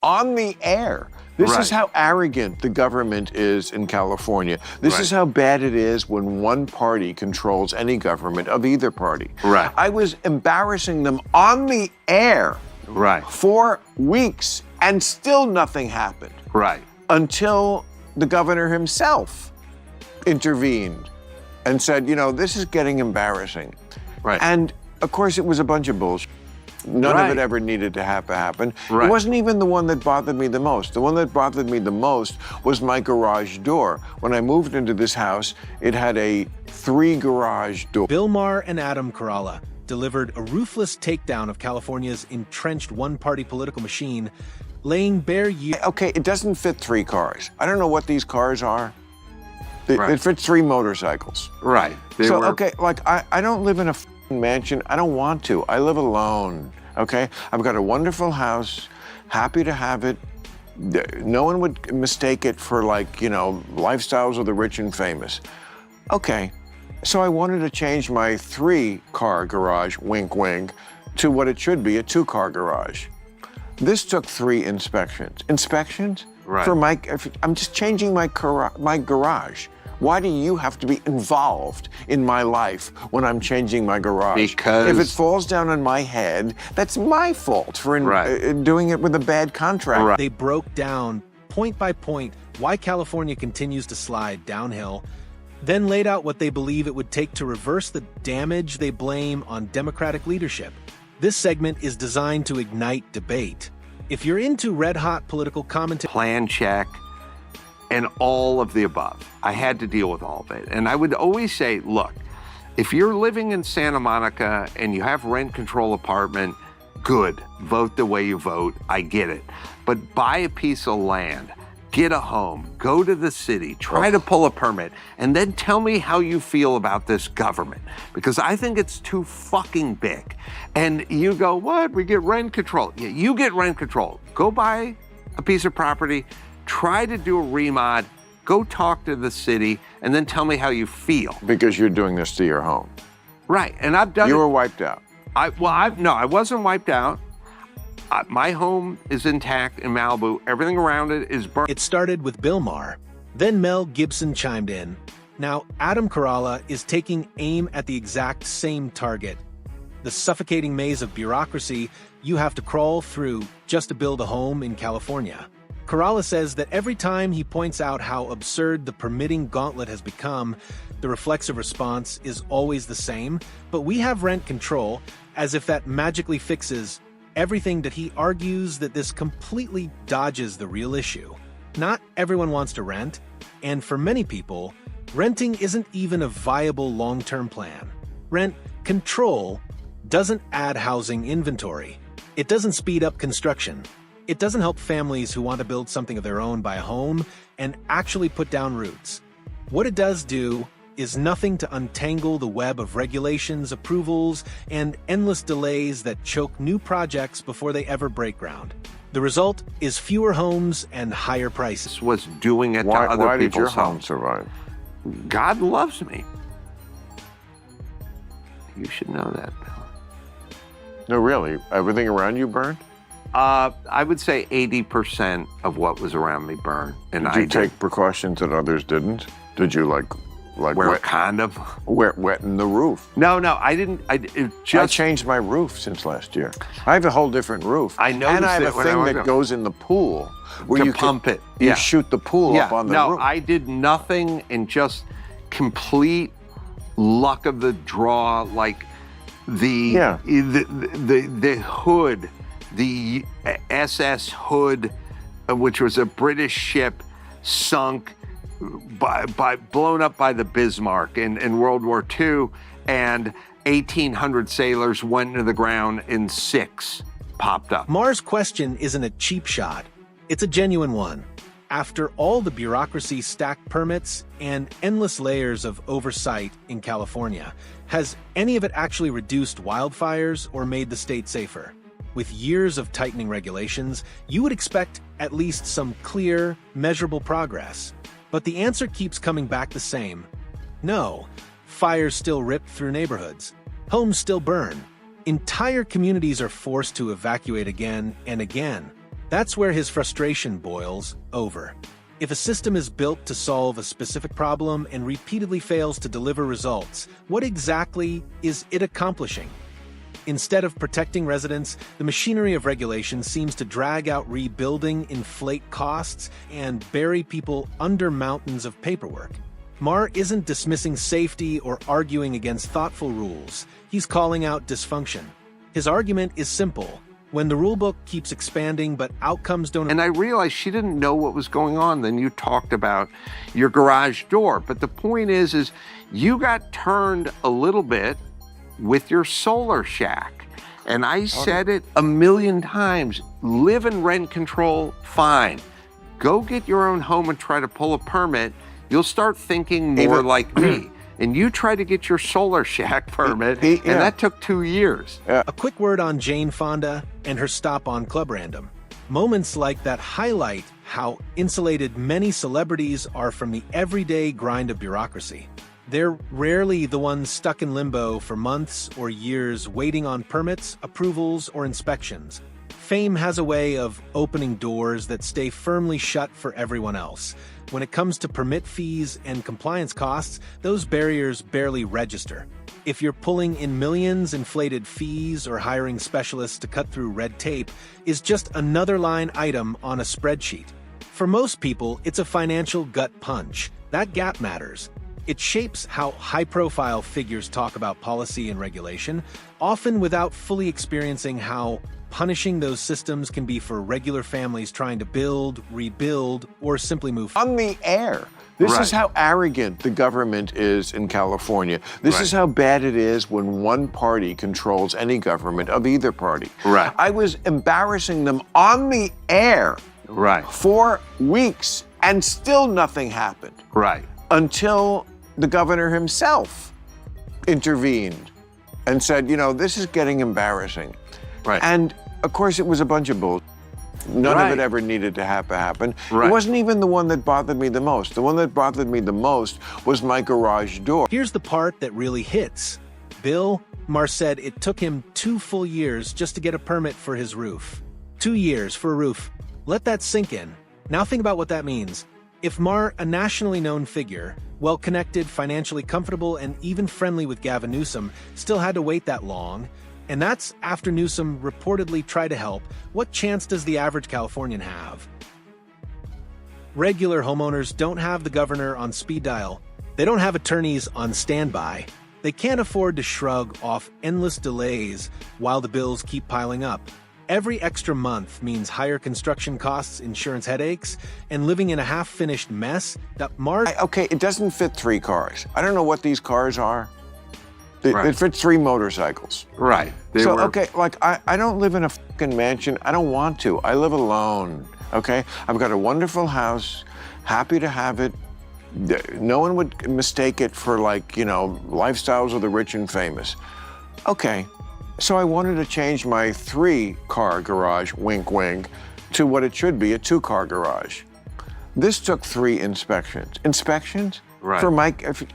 on the air. This Right. is how arrogant the government is in California. This Right. is how bad it is when one party controls any government of either party. Right. I was embarrassing them on the air Right. for weeks, and still nothing happened Right. until the governor himself intervened and said, you know, this is getting embarrassing. Right. And of course, it was a bunch of bullshit. None Right. of it ever needed to happen. Right. It wasn't even the one that bothered me the most. The one that bothered me the most was my garage door. When I moved into this house, it had a 3 garage door. Bill Maher and Adam Carolla delivered a ruthless takedown of California's entrenched one-party political machine, laying bare Okay, it doesn't fit 3 cars. I don't know what these cars are. Right. It fits 3 motorcycles. Right. Okay, like I don't live in a mansion. I don't want to. I live alone, okay? I've got a wonderful house, happy to have it. No one would mistake it for, like, you know, lifestyles of the rich and famous. Okay, so I wanted to change my 3-car garage, wink, wink, to what it should be, a 2-car garage. This took 3 inspections. Inspections? Right. I'm just changing my garage. Why do you have to be involved in my life when I'm changing my garage? Because if it falls down on my head, that's my fault for doing it with a bad contract. Right. They broke down, point by point, why California continues to slide downhill, then laid out what they believe it would take to reverse the damage they blame on Democratic leadership. This segment is designed to ignite debate. If you're into red-hot political commentary, plan check, and all of the above. I had to deal with all of it. And I would always say, look, if you're living in Santa Monica and you have rent control apartment, good, vote the way you vote, I get it. But buy a piece of land, get a home, go to the city, try to pull a permit, and then tell me how you feel about this government. Because I think it's too fucking big. And you go, what, we get rent control. Yeah, you get rent control. Go buy a piece of property, try to do a remod, go talk to the city, and then tell me how you feel. Because you're doing this to your home. Right, and I've done it. You were wiped out. No, I wasn't wiped out. My home is intact in Malibu. Everything around it is burnt. it started with Bill Maher. Then Mel Gibson chimed in. Now, Adam Carolla is taking aim at the exact same target. The suffocating maze of bureaucracy you have to crawl through just to build a home in California. Carolla says that every time he points out how absurd the permitting gauntlet has become, the reflexive response is always the same, but we have rent control, as if that magically fixes everything. That he argues that this completely dodges the real issue. Not everyone wants to rent, and for many people, renting isn't even a viable long-term plan. Rent control doesn't add housing inventory. It doesn't speed up construction. It doesn't help families who want to build something of their own buy a home and actually put down roots. What it does do is nothing to untangle the web of regulations, approvals, and endless delays that choke new projects before they ever break ground. The result is fewer homes and higher prices. This was doing it to Why other did your people's home homes. survive? God loves me. You should know that, Bill. No, really. Everything around you burned? I would say 80% of what was around me burned. And Did you take precautions that others didn't? Did you like wear a condom? Wetting the roof? No, I didn't. I changed my roof since last year. I have a whole different roof. I noticed and I have it a when I thing was that there. goes in the pool where To you pump it. You Yeah. shoot the pool up on the roof. No, I did nothing in just complete luck of the draw, like the hood, the SS Hood, which was a British ship sunk blown up by the Bismarck in World War II, and 1,800 sailors went into the ground and 6 popped up. Maher's question isn't a cheap shot. It's a genuine one. After all the bureaucracy, stacked permits, and endless layers of oversight in California, has any of it actually reduced wildfires or made the state safer? With years of tightening regulations, you would expect at least some clear, measurable progress. But the answer keeps coming back the same. No, fires still rip through neighborhoods. Homes still burn. Entire communities are forced to evacuate again and again. That's where his frustration boils over. If a system is built to solve a specific problem and repeatedly fails to deliver results, what exactly is it accomplishing? Instead of protecting residents, the machinery of regulation seems to drag out rebuilding, inflate costs, and bury people under mountains of paperwork. Maher isn't dismissing safety or arguing against thoughtful rules. He's calling out dysfunction. His argument is simple. When the rulebook keeps expanding but outcomes don't... And I realized she didn't know what was going on. Then you talked about your garage door. But the point is you got turned a little bit with your solar shack. And I said it a million times. Live in rent control, fine. Go get your own home and try to pull a permit. You'll start thinking more like me. And you tried to get your solar shack permit, and that took 2 years. A quick word on Jane Fonda and her stop on Club Random. Moments like that highlight how insulated many celebrities are from the everyday grind of bureaucracy. They're rarely the ones stuck in limbo for months or years waiting on permits, approvals, or inspections. Fame has a way of opening doors that stay firmly shut for everyone else. When it comes to permit fees and compliance costs, those barriers barely register. If you're pulling in millions, inflated fees or hiring specialists to cut through red tape is just another line item on a spreadsheet. For most people, it's a financial gut punch. That gap matters. It shapes how high-profile figures talk about policy and regulation, often without fully experiencing how punishing those systems can be for regular families trying to build, rebuild, or simply move on the air. This is how arrogant the government is in California. This is how bad it is when one party controls any government of either party. I was embarrassing them on the air for weeks, and still nothing happened. Until the governor himself intervened and said, you know, this is getting embarrassing. And of course, it was a bunch of bull. None of it ever needed to happen. It wasn't even the one that bothered me the most. The one that bothered me the most was my garage door. Here's the part that really hits. Maher said it took him 2 full years just to get a permit for his roof. 2 years for a roof. Let that sink in. Now think about what that means. If Maher, a nationally known figure, well-connected, financially comfortable, and even friendly with Gavin Newsom, still had to wait that long, and that's after Newsom reportedly tried to help, what chance does the average Californian have? Regular homeowners don't have the governor on speed dial. They don't have attorneys on standby. They can't afford to shrug off endless delays while the bills keep piling up. Every extra month means higher construction costs, insurance headaches, and living in a half-finished mess that Maher... Okay, it doesn't fit 3 cars. I don't know what these cars are. It fits 3 motorcycles. Okay, like I don't live in a fucking mansion. I don't want to. I live alone, okay? I've got a wonderful house, happy to have it. No one would mistake it for, like, you know, lifestyles of the rich and famous. Okay, so I wanted to change my 3-car garage, wink wink, to what it should be, a 2-car garage. This took 3 inspections. Inspections? For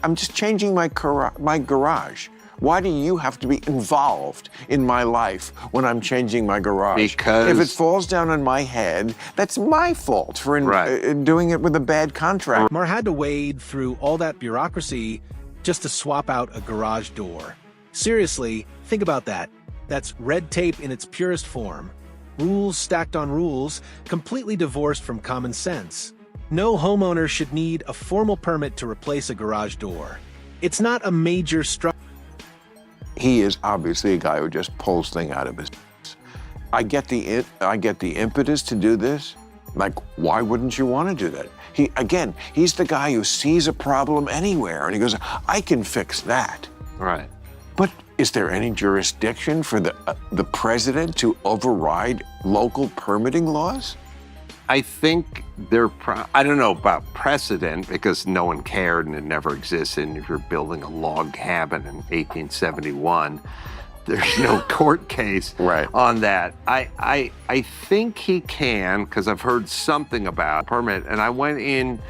I'm just changing my garage. Why do you have to be involved in my life when I'm changing my garage? Because if it falls down on my head, that's my fault for doing it with a bad contract. Maher had to wade through all that bureaucracy just to swap out a garage door. Seriously, think about that. That's red tape in its purest form. Rules stacked on rules, completely divorced from common sense. No homeowner should need a formal permit to replace a garage door. It's not a major structure. He is obviously a guy who just pulls things out of his ass. I get the impetus to do this. Like, why wouldn't you want to do that? He's the guy who sees a problem anywhere and he goes, I can fix that. But is there any jurisdiction for the president to override local permitting laws? I think I don't know about precedent because no one cared and it never existed. And if you're building a log cabin in 1871, there's no court case on that. I think he can, because I've heard something about permit. And I went in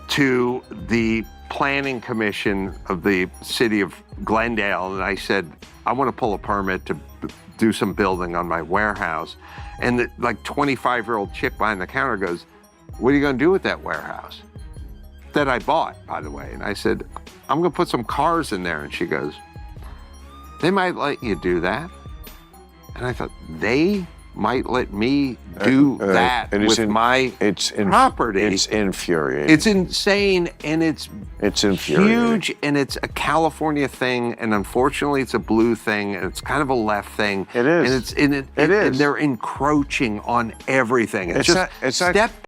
to the planning commission of the city of Glendale and I said, I want to pull a permit to do some building on my warehouse. And the like 25-year-old chick behind the counter goes, "What are you gonna do with that warehouse?" That I bought, by the way. And I said, "I'm gonna put some cars in there." And she goes, "They might let you do that." And I thought, they might let me do that with my property. It's infuriating. It's insane, and it's infuriating. huge, and it's a California thing, and unfortunately it's a blue thing, and it's kind of a left thing. It is. And It is. and they're encroaching on everything. It's not step